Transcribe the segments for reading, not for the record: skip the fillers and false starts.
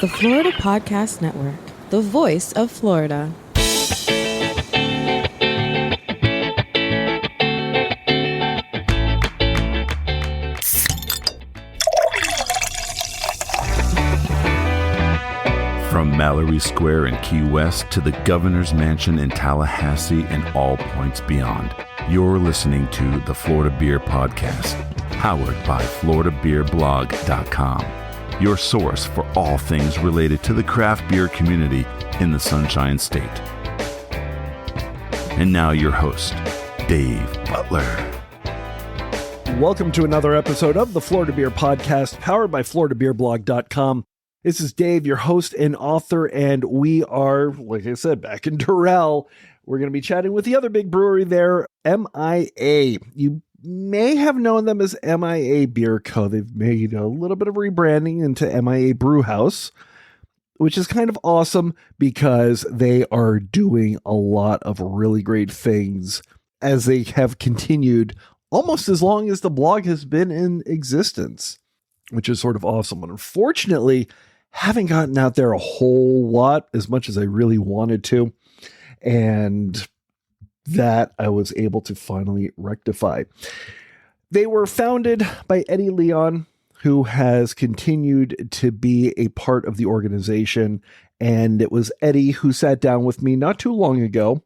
The Florida Podcast Network, the voice of Florida. From Mallory Square in Key West to the Governor's Mansion in Tallahassee and all points beyond, you're listening to the Florida Beer Podcast, powered by FloridaBeerBlog.com, your source for all things related to the craft beer community in the Sunshine State. And now your host, Dave Butler. Welcome to another episode of the Florida Beer Podcast, powered by FloridaBeerBlog.com. This is Dave, your host and author, and we are, like I said, back in Doral. We're going to be chatting with the other big brewery there, MIA. You may have known them as MIA Beer Co. They've made a little bit of rebranding into MIA Bruhaus, which is kind of awesome because they are doing a lot of really great things as they have continued almost as long as the blog has been in existence, which is sort of awesome. And unfortunately, haven't gotten out there a whole lot as much as I really wanted to. And that I was able to finally rectify. They were founded by Eddie Leon, who has continued to be a part of the organization. And it was Eddie who sat down with me not too long ago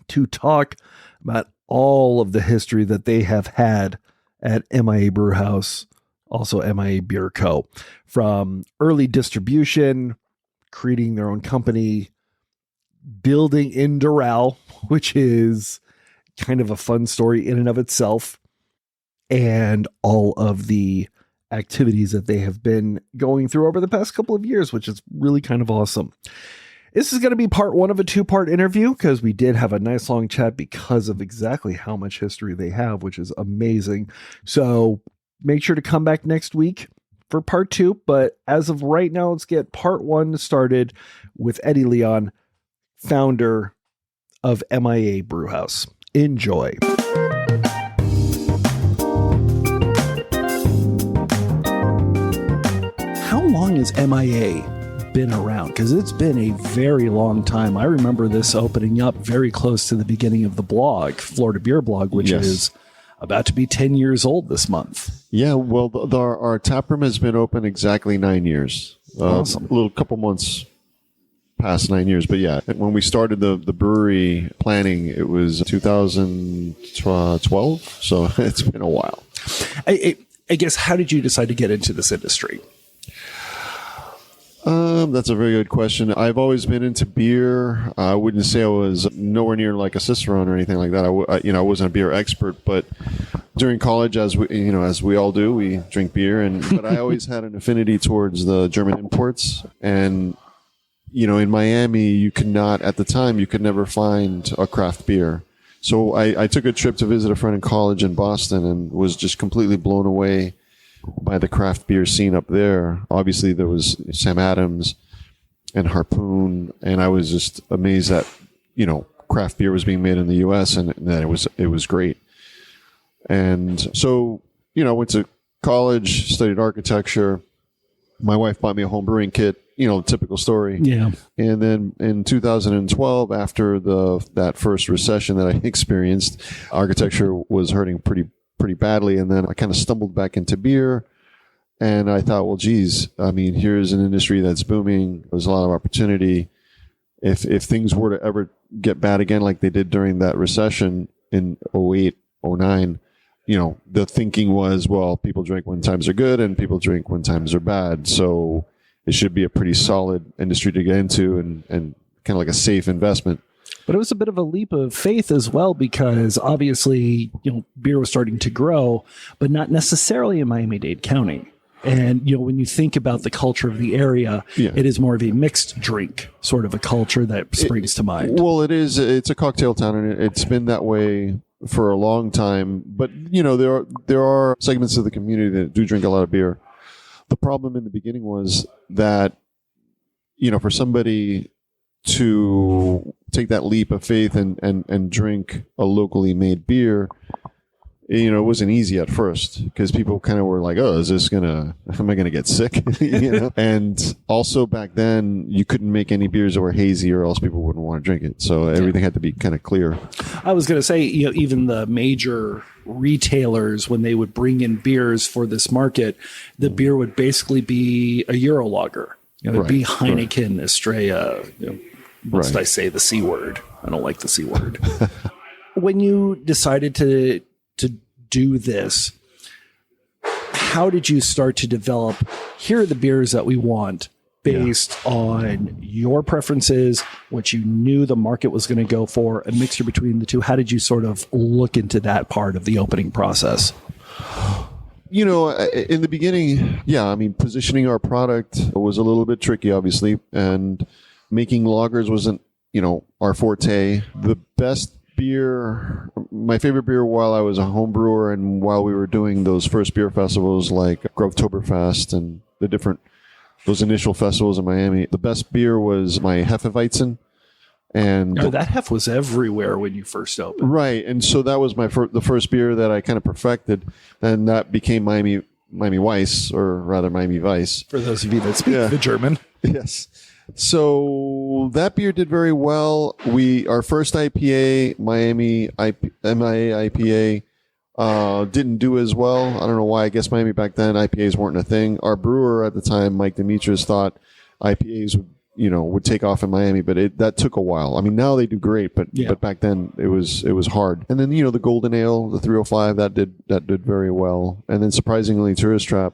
to talk about all of the history that they have had at MIA Brewhouse, also MIA Beer Co. From early distribution, creating their own company, building in Doral, which is kind of a fun story in and of itself, and all of the activities that they have been going through over the past couple of years, which is really kind of awesome. This is going to be part one of a two-part interview because we did have a nice long chat because of exactly how much history they have, which is amazing. So make sure to come back next week for part two. But as of right now, let's get part one started with Eddie Leon, founder of MIA Brewhouse. Enjoy. How long has MIA been around? Because it's been a very long time. I remember this opening up very close to the beginning of the blog, Florida Beer Blog, which is about to be 10 years old this month. Yeah, well, our tap room has been open exactly 9 years. Awesome. A little couple months past 9 years. But yeah, when we started the brewery planning, it was 2012. So it's been a while. I guess, how did you decide to get into this industry? That's a very good question. I've always been into beer. I wouldn't say I was nowhere near like a cicerone or anything like that. I wasn't a beer expert, but during college, as we all do, we drink beer. But I always had an affinity towards the German imports. And, in Miami, you could never find a craft beer. So I took a trip to visit a friend in college in Boston and was just completely blown away by the craft beer scene up there. Obviously, there was Sam Adams and Harpoon, and I was just amazed that craft beer was being made in the U.S. and that it was great. And so I went to college, studied architecture. My wife bought me a home brewing kit. Typical story. Yeah. And then in 2012, after that first recession that I experienced, architecture was hurting pretty badly. And then I kind of stumbled back into beer, and I thought, well, geez, here's an industry that's booming. There's a lot of opportunity. If things were to ever get bad again, like they did during that recession in 08, 09, the thinking was, well, people drink when times are good and people drink when times are bad. So it should be a pretty solid industry to get into and kind of like a safe investment. But it was a bit of a leap of faith as well, because obviously, beer was starting to grow, but not necessarily in Miami-Dade County. And, when you think about the culture of the area, It is more of a mixed drink sort of a culture that springs to mind. Well, it is. It's a cocktail town, and it's been that way for a long time. But, there are segments of the community that do drink a lot of beer. The problem in the beginning was that, for somebody to take that leap of faith and drink a locally made beer, it wasn't easy at first because people kind of were like, oh, am I going to get sick? And also back then you couldn't make any beers that were hazy or else people wouldn't want to drink it. So everything had to be kind of clear. I was going to say, even the major retailers, when they would bring in beers for this market, the beer would basically be a Euro lager. It'd be Heineken, Estrella. Must I say the C word? I don't like the C word. When you decided to do this, how did you start to develop, here are the beers that we want based on your preferences, what you knew the market was going to go for, a mixture between the two? How did you sort of look into that part of the opening process? In the beginning, positioning our product was a little bit tricky, obviously, and making lagers wasn't, our forte. The best beer, my favorite beer while I was a home brewer and while we were doing those first beer festivals like Grovetoberfest and those initial festivals in Miami, the best beer was my Hefeweizen. And that Hef was everywhere when you first opened. Right. And so that was the first beer that I kind of perfected. And that became Miami Weiss, or rather Miami Weiss. For those of you that speak the German. Yes. So that beer did very well. Our first IPA, MIA IPA, didn't do as well. I don't know why. I guess Miami back then, IPAs weren't a thing. Our brewer at the time, Mike Demetrius, thought IPAs would take off in Miami, but that took a while. I mean, now they do great, but back then it was hard. And then, the Golden Ale, the 305, that did very well. And then surprisingly, Tourist Trap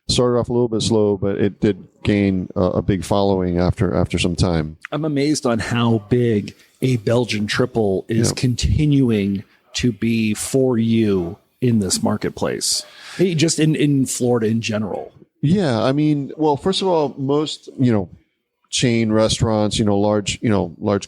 started off a little bit slow, but it did gain a big following after some time. I'm amazed on how big a Belgian triple is continuing to be for you in this marketplace, just in Florida in general. Yeah, I mean, well, first of all, most chain restaurants, large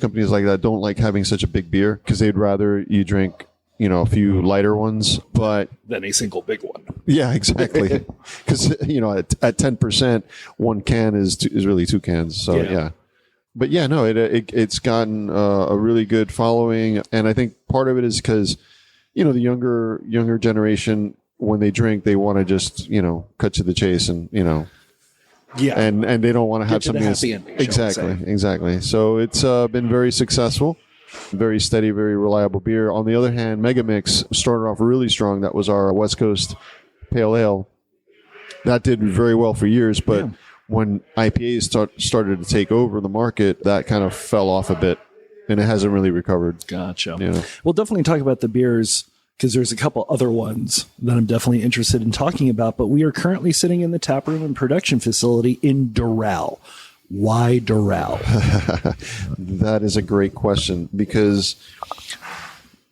companies like that don't like having such a big beer because they'd rather you drink a few lighter ones, but than a single big one. Yeah, exactly. Because at 10%, one can is really two cans. So but it's gotten a really good following, and I think part of it is because the younger generation, when they drink, they want to just cut to the chase and and they don't want to have something happy ending, exactly. So it's been very successful. Very steady, very reliable beer. On the other hand, Megamix started off really strong. That was our West Coast Pale Ale. That did very well for years, but when IPAs started to take over the market, that kind of fell off a bit, and it hasn't really recovered. Gotcha. We'll definitely talk about the beers because there's a couple other ones that I'm definitely interested in talking about, but we are currently sitting in the taproom and production facility in Doral. Why Doral? That is a great question because,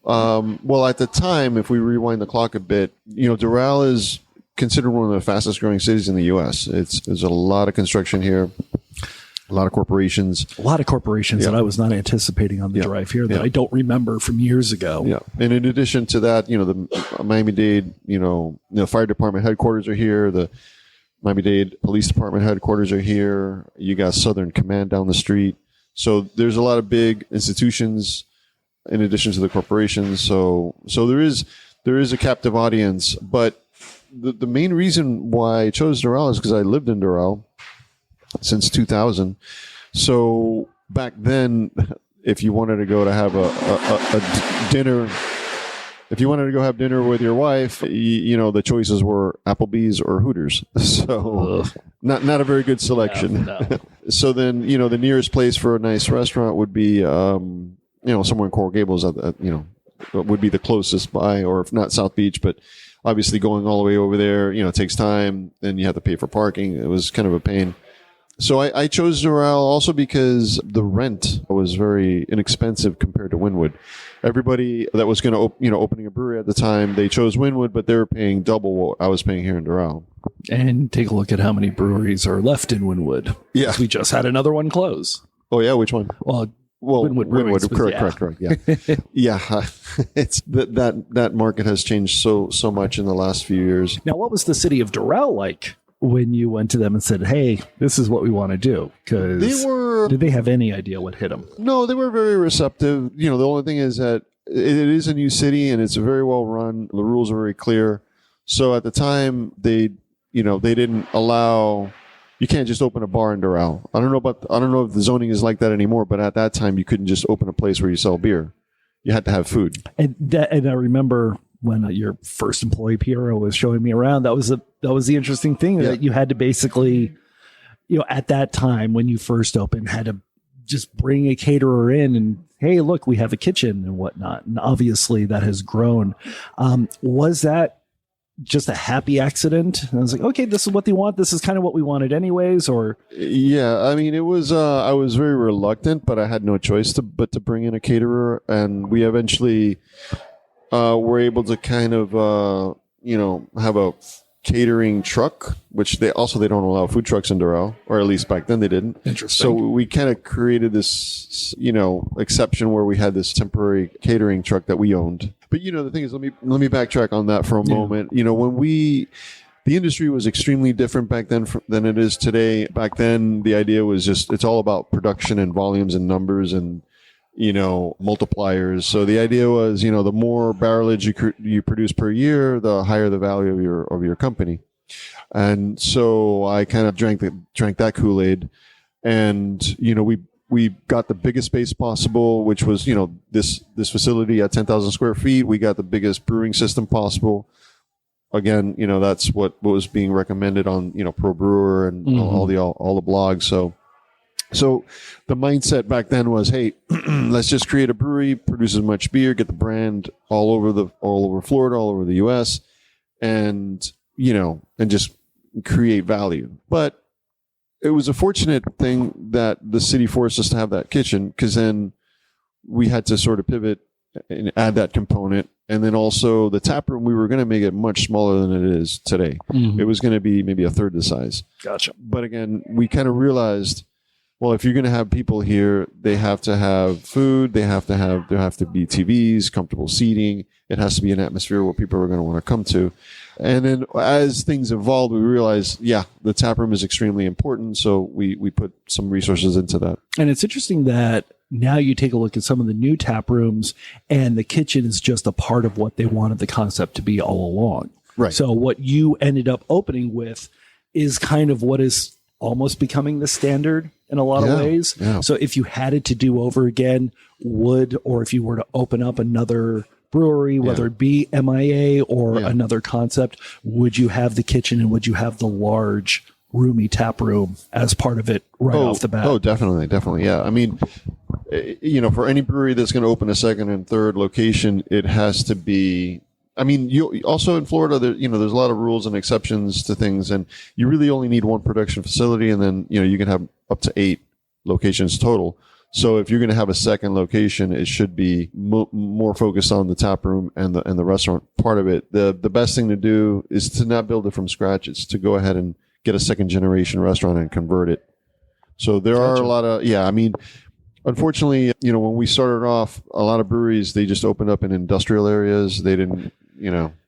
at the time, if we rewind the clock a bit, Doral is considered one of the fastest growing cities in the U.S. There's a lot of construction here, a lot of corporations. That I was not anticipating on the drive here that I don't remember from years ago. Yeah. And in addition to that, the Miami-Dade, fire department headquarters are here. The Miami-Dade Police Department headquarters are here. You got Southern Command down the street. So there's a lot of big institutions in addition to the corporations. So there is a captive audience. But the main reason why I chose Doral is because I lived in Doral since 2000. So back then, if you wanted to go to have a dinner... If you wanted to go have dinner with your wife, the choices were Applebee's or Hooters. So not a very good selection. No. So then, the nearest place for a nice restaurant would be, somewhere in Coral Gables, would be the closest by, or if not South Beach, but obviously going all the way over there, it takes time. Then you have to pay for parking. It was kind of a pain. So I chose Doral also because the rent was very inexpensive compared to Wynwood. Everybody that was going to, opening a brewery at the time, they chose Wynwood, but they were paying double what I was paying here in Doral. And take a look at how many breweries are left in Wynwood. Yeah. We just had another one close. Oh, yeah? Which one? Well, Wynwood. Correct. Yeah. Yeah. It's that market has changed so much in the last few years. Now, what was the city of Doral like when you went to them and said, hey, this is what we want to do? Because did they have any idea what hit them? No, they were very receptive. The only thing is that it is a new city and it's very well run. The rules are very clear. So at the time, they didn't allow. You can't just open a bar in Doral. I don't know if the zoning is like that anymore, but at that time you couldn't just open a place where you sell beer. You had to have food. And I remember when your first employee Piero was showing me around. That was the interesting thing, that you had to basically, at that time when you first opened, had to just bring a caterer in and, hey, look, we have a kitchen and whatnot. And obviously that has grown. Was that just a happy accident? And I was like, okay, this is what they want. This is kind of what we wanted anyways, or? Yeah, I mean, it was, I was very reluctant, but I had no choice but to bring in a caterer. And we eventually were able to kind of, have a catering truck, which they don't allow food trucks in Doral, or at least back then they didn't. Interesting. So we kind of created this, exception where we had this temporary catering truck that we owned. But the thing is, let me backtrack on that for a moment. When the industry was extremely different back then than it is today. Back then, the idea was just it's all about production and volumes and numbers and multipliers. So the idea was, the more barrelage you produce per year, the higher the value of your company. And so I kind of drank that Kool-Aid, and we got the biggest space possible, which was this facility at 10,000 square feet. We got the biggest brewing system possible. Again, that's what was being recommended on Pro Brewer and all the blogs. So the mindset back then was, hey, let's just create a brewery, produce as much beer, get the brand all over Florida, all over the US, and just create value. But it was a fortunate thing that the city forced us to have that kitchen, because then we had to sort of pivot and add that component. And then also the tap room, we were going to make it much smaller than it is today. It was going to be maybe a third the size. Gotcha. But again, we kind of realized, well, if you're going to have people here, they have to have food. There have to be TVs, comfortable seating. It has to be an atmosphere where people are going to want to come to. And then as things evolved, we realized, the tap room is extremely important. So we put some resources into that. And it's interesting that now you take a look at some of the new tap rooms, and the kitchen is just a part of what they wanted the concept to be all along. Right. So what you ended up opening with is kind of what is almost becoming the standard in a lot of ways. Yeah. So if you had it to do over again, or if you were to open up another brewery, whether it be MIA or another concept, would you have the kitchen and would you have the large roomy tap room as part of it off the bat? Oh, definitely. Yeah. I mean, for any brewery that's going to open a second and third location, it has to be, I mean, you also in Florida, there's a lot of rules and exceptions to things, and you really only need one production facility, and then, you can have up to 8 locations total. So if you're going to have a second location, it should be more focused on the tap room and the restaurant part of it. The best thing to do is to not build it from scratch. It's to go ahead and get a second generation restaurant and convert it. So there are a lot of, I mean, unfortunately, when we started off, a lot of breweries, they just opened up in industrial areas. They didn't,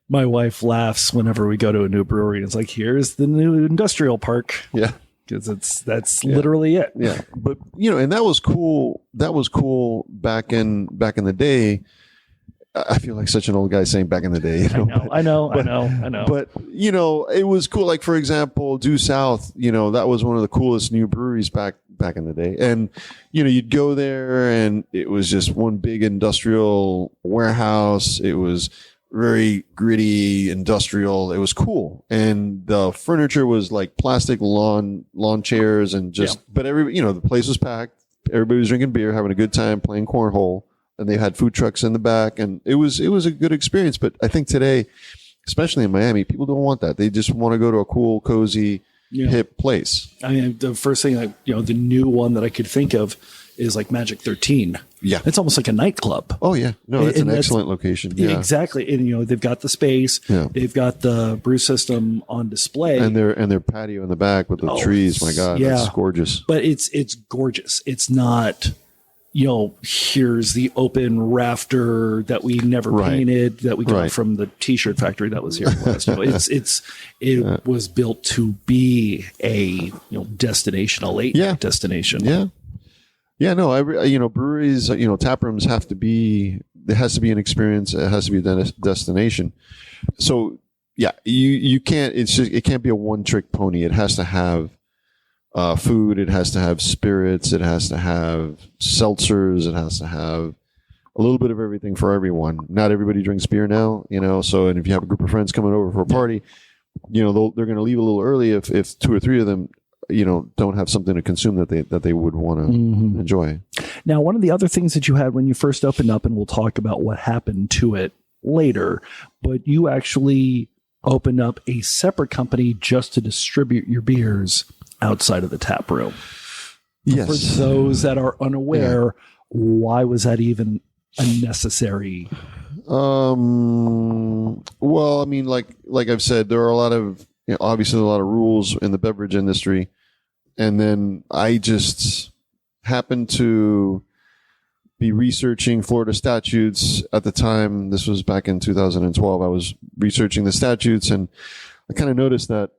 My wife laughs whenever we go to a new brewery. It's like, here's the new industrial park. Yeah. Because that's literally it. Yeah. But, and that was cool. That was cool back in the day. I feel like such an old guy saying back in the day. I know. But, it was cool. Like, for example, Due South, that was one of the coolest new breweries back in the day. And, you'd go there and it was just one big industrial warehouse. It was very gritty, industrial. It was cool. And the furniture was like plastic lawn chairs and but the place was packed. Everybody was drinking beer, having a good time, playing cornhole. And they had food trucks in the back, and it was a good experience. But I think today, especially in Miami, people don't want that. They just want to go to a cool, cozy, hip place. I mean, the first thing, the new one that I could think of is like Magic 13. Yeah. It's almost like a nightclub. Oh, yeah. No, it's an excellent location. Yeah. Exactly. And, they've got the space. Yeah. They've got the brew system on display. And their patio in the back with the trees. My God, that's gorgeous. But it's gorgeous. It's not... here's the open rafter that we never painted that we got from the t-shirt factory that was here in West. It was built to be a destination, a late night destination. Yeah. Yeah, no, breweries, tap rooms have to be it has to be an experience. It has to be a destination. So yeah, you can't. It can't be a one trick pony. It has to have food. It has to have spirits. It has to have seltzers. It has to have a little bit of everything for everyone. Not everybody drinks beer now, So, and if you have a group of friends coming over for a party, they're going to leave a little early if two or three of them, don't have something to consume that they would want to enjoy. Now, one of the other things that you had when you first opened up, and we'll talk about what happened to it later, but you actually opened up a separate company just to distribute your beers outside of the tap room. Yes. For those that are unaware, why was that even unnecessary? Well, I mean, like I've said, there are a lot of, obviously a lot of rules in the beverage industry. And then I just happened to be researching Florida statutes at the time. This was back in 2012. I was researching the statutes, and I kind of noticed that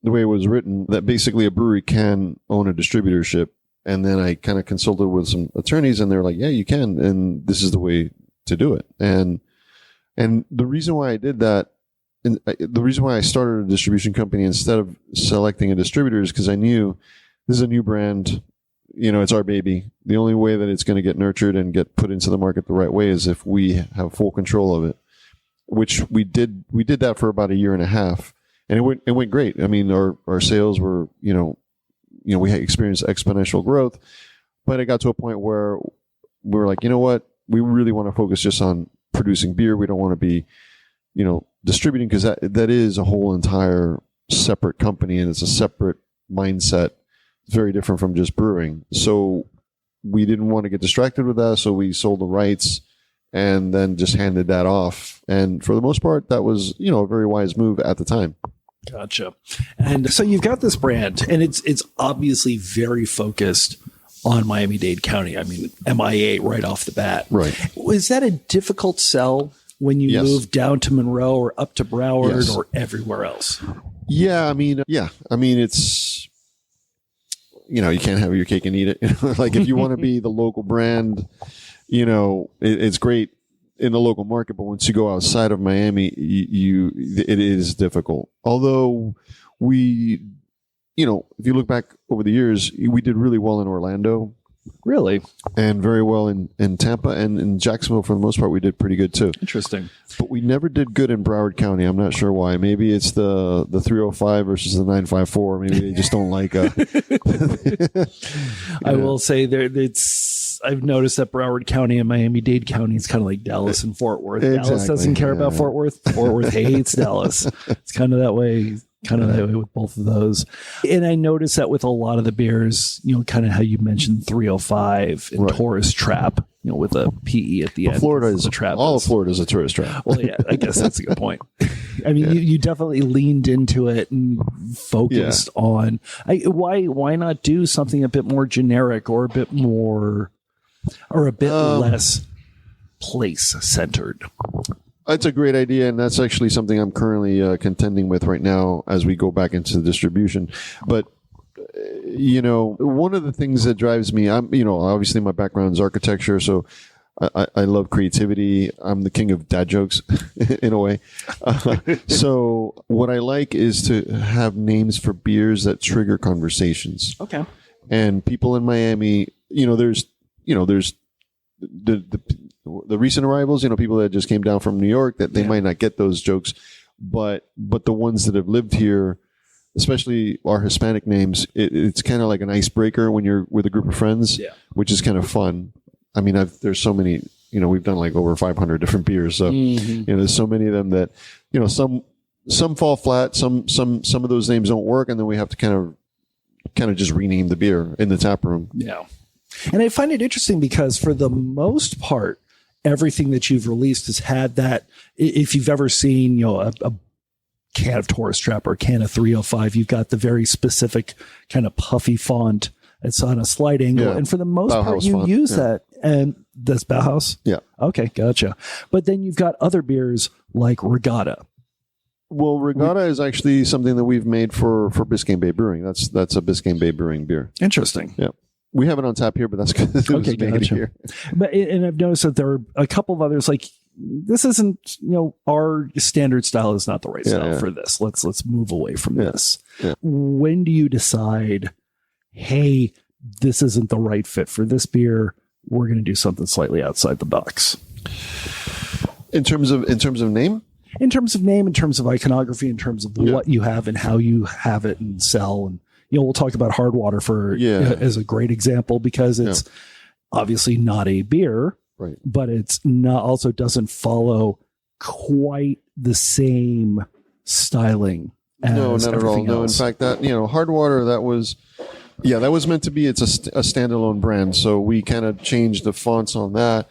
the way it was written, that basically a brewery can own a distributorship. And then I kind of consulted with some attorneys, and they're like, yeah, you can. And this is the way to do it. And the reason why I did that, and the reason why I started a distribution company instead of selecting a distributor, is because I knew this is a new brand. It's our baby. The only way that it's going to get nurtured and get put into the market the right way is if we have full control of it, which we did. We did that for about a year and a half, and it went great. I mean, our sales were, we had experienced exponential growth, but it got to a point where we were like, you know what? We really want to focus just on producing beer. We don't want to be, distributing, because that is a whole entire separate company, and it's a separate mindset. It's very different from just brewing. So we didn't want to get distracted with that. So we sold the rights and then just handed that off. And for the most part, that was, a very wise move at the time. Gotcha. And so you've got this brand, and it's obviously very focused on Miami-Dade County. I mean, MIA right off the bat. Right. Was that a difficult sell when you moved down to Monroe or up to Broward or everywhere else? Yeah. I mean, it's, you can't have your cake and eat it. Like, if you want to be the local brand, it's great in the local market, but once you go outside of Miami, it is difficult. Although we, if you look back over the years, we did really well in Orlando. Really? And very well in Tampa, and in Jacksonville, for the most part, we did pretty good too. Interesting. But we never did good in Broward County. I'm not sure why. Maybe it's the 305 versus the 954. Maybe they just don't like I will say I've noticed that Broward County and Miami-Dade County is kind of like Dallas and Fort Worth. Exactly. Dallas doesn't care about Fort Worth. Fort Worth hates Dallas. It's kind of that way. With both of those. And I noticed that with a lot of the beers, kind of how you mentioned 305 and Tourist Trap, with a PE at the end. Florida is a trap. All of Florida is a tourist trap. Well, yeah, I guess that's a good point. I mean, you definitely leaned into it and focused on why not do something a bit more generic or a bit more or a bit less place centered? That's a great idea, and that's actually something I'm currently contending with right now as we go back into the distribution. But one of the things that drives me, obviously my background is architecture, so I love creativity. I'm the king of dad jokes in a way. So what I like is to have names for beers that trigger conversations. Okay. And people in Miami, there's the recent arrivals, people that just came down from New York, that they might not get those jokes, but the ones that have lived here, especially our Hispanic names, it's kind of like an icebreaker when you're with a group of friends, which is kind of fun. I mean, there's so many, we've done like over 500 different beers. So, there's so many of them that, some fall flat, some of those names don't work. And then we have to kind of just rename the beer in the tap room. Yeah. And I find it interesting because for the most part, everything that you've released has had that. If you've ever seen, a can of Tourist Trap or a can of 305, you've got the very specific kind of puffy font. It's on a slight angle. Yeah. And for the most part, you use that. And that's Bauhaus? Yeah. Okay, gotcha. But then you've got other beers like Regatta. Well, Regatta is actually something that we've made for Biscayne Bay Brewing. That's a Biscayne Bay Brewing beer. Interesting. Yeah. We have it on tap here, but that's because it was made gotcha. here. But and I've noticed that there are a couple of others like this isn't, our standard style is not the right style for this. Let's move away from this. Yeah. When do you decide, hey, this isn't the right fit for this beer? We're going to do something slightly outside the box. In terms of name? In terms of name, in terms of iconography, in terms of what you have and how you have it and sell. And, we'll talk about hard water as a great example because it's obviously not a beer, right? But it's not, also doesn't follow quite the same styling. No, not at all. No, in fact, that, hard water, that was meant to be, it's a standalone brand. So we kind of changed the fonts on that.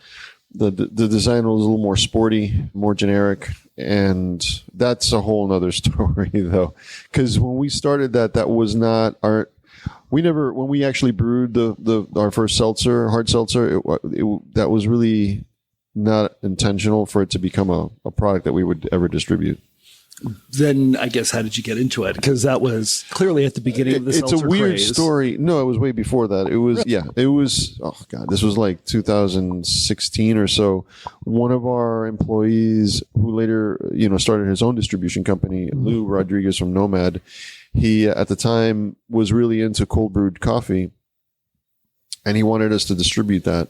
The design was a little more sporty, more generic, and that's a whole nother story though. Because when we started that was not when we actually brewed our first seltzer, hard seltzer, that was really not intentional for it to become a product that we would ever distribute. Then I guess, how did you get into it? Because that was clearly at the beginning of the seltzer craze. It's a weird craze. story. No, it was way before that. It was, oh God, this was like 2016 or so. One of our employees who later, started his own distribution company, Lou Rodriguez from Nomad, he at the time was really into cold brewed coffee and he wanted us to distribute that.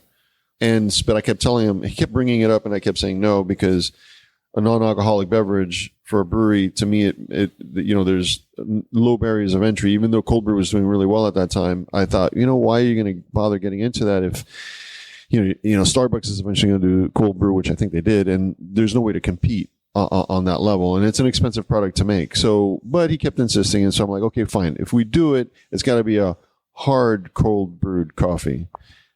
But I kept telling him, he kept bringing it up and I kept saying no, because a non-alcoholic beverage for a brewery, to me, there's low barriers of entry. Even though cold brew was doing really well at that time, I thought, why are you going to bother getting into that if, Starbucks is eventually going to do cold brew, which I think they did, and there's no way to compete on that level, and it's an expensive product to make. So, but he kept insisting, and so I'm like, okay, fine. If we do it, it's got to be a hard cold brewed coffee,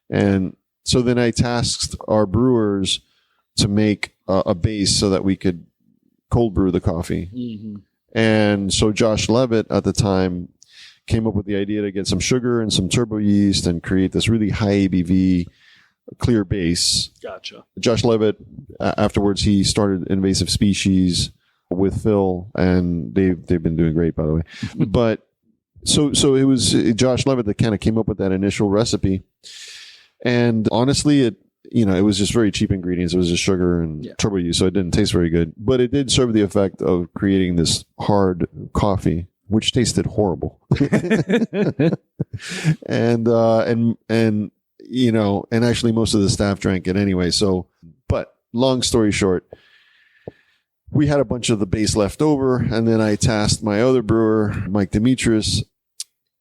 and so then I tasked our brewers to make a base so that we could cold brew the coffee. Mm-hmm. And so Josh Levitt at the time came up with the idea to get some sugar and some turbo yeast and create this really high ABV clear base. Gotcha. Josh Levitt, afterwards, he started Invasive Species with Phil, and they've been doing great, by the way. But so it was Josh Levitt that kind of came up with that initial recipe. And honestly, it was just very cheap ingredients. It was just sugar and turbo yeast, so it didn't taste very good. But it did serve the effect of creating this hard coffee, which tasted horrible. and actually most of the staff drank it anyway. So, but long story short, we had a bunch of the base left over, and then I tasked my other brewer, Mike Demetrius,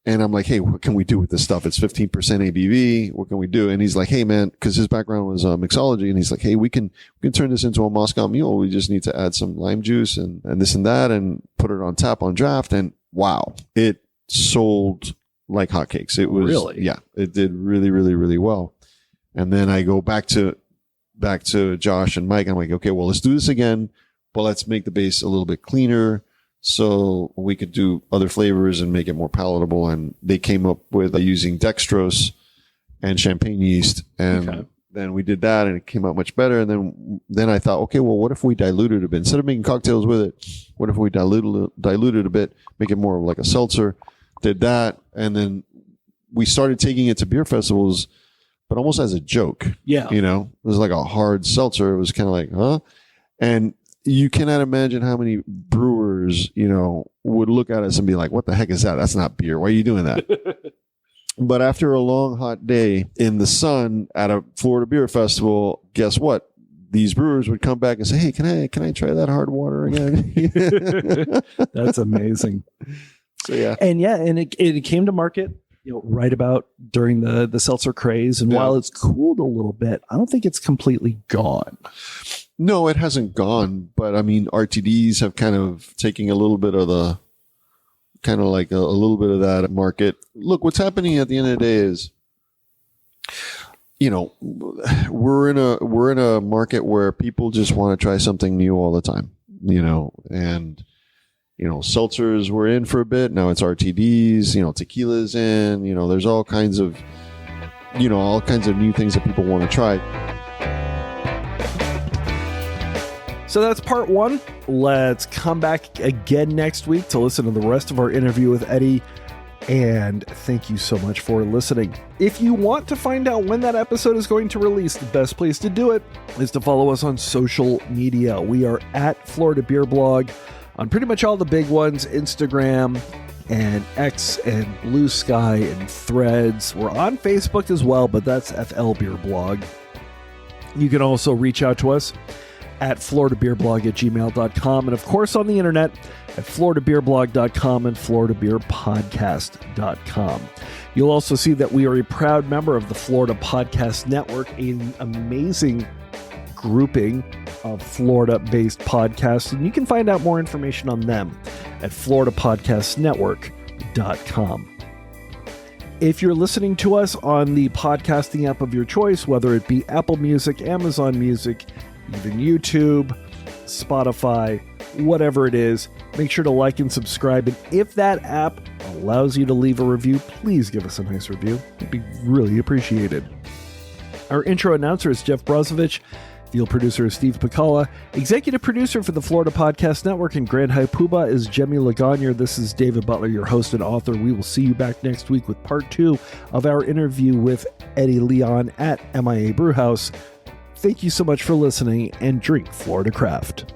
and I'm like, hey, what can we do with this stuff? It's 15% ABV. What can we do? And he's like, hey, man, because his background was mixology. And he's like, hey, we can turn this into a Moscow Mule. We just need to add some lime juice and this and that and put it on tap on draft. And wow, it sold like hotcakes. It was really, it did really, really, really well. And then I go back to Josh and Mike. And I'm like, okay, well, let's do this again, but let's make the base a little bit cleaner, so we could do other flavors and make it more palatable. And they came up with using dextrose and champagne yeast. And then we did that, and it came out much better. And then I thought, okay, well, what if we diluted a bit? Instead of making cocktails with it, what if we diluted a bit, make it more of like a seltzer? Did that. And then we started taking it to beer festivals, but almost as a joke. Yeah. It was like a hard seltzer. It was kind of like, huh? And you cannot imagine how many brewers, would look at us and be like, what the heck is that? That's not beer. Why are you doing that? But after a long, hot day in the sun at a Florida Beer Festival, guess what? These brewers would come back and say, hey, can I try that hard water again? That's amazing. So, yeah. And it came to market, right about during the seltzer craze. And while it's cooled a little bit, I don't think it's completely gone. No, it hasn't gone, but I mean, RTDs have kind of taken a little bit of a little bit of that market. Look, what's happening at the end of the day is, we're in a market where people just want to try something new all the time, and, seltzers were in for a bit. Now it's RTDs, tequila's in, there's all kinds of new things that people want to try. So that's part one. Let's come back again next week to listen to the rest of our interview with Eddie And thank you so much for listening. If you want to find out when that episode is going to release, the best place to do it is to follow us on social media. We are at Florida Beer Blog on pretty much all the big ones, Instagram and X and Blue Sky and Threads. We're on Facebook as well, but that's FL Beer Blog. You can also reach out to us at floridabeerblog@gmail.com, and of course on the internet at floridabeerblog.com and floridabeerpodcast.com. You'll also see that we are a proud member of the Florida Podcast Network, an amazing grouping of Florida-based podcasts, and you can find out more information on them at floridapodcastnetwork.com. If you're listening to us on the podcasting app of your choice, whether it be Apple Music, Amazon Music, even YouTube, Spotify, whatever it is, make sure to like and subscribe. And if that app allows you to leave a review, please give us a nice review. It'd be really appreciated. Our intro announcer is Jeff Brozovich. Field producer is Steve Pekala. Executive producer for the Florida Podcast Network and Grand High Poobah is Jemmy Legagneur. This is David Butler, your host and author. We will see you back next week with part 2 of our interview with Eddie Leon at MIA Bruhaus. Thank you so much for listening, and drink Florida Craft.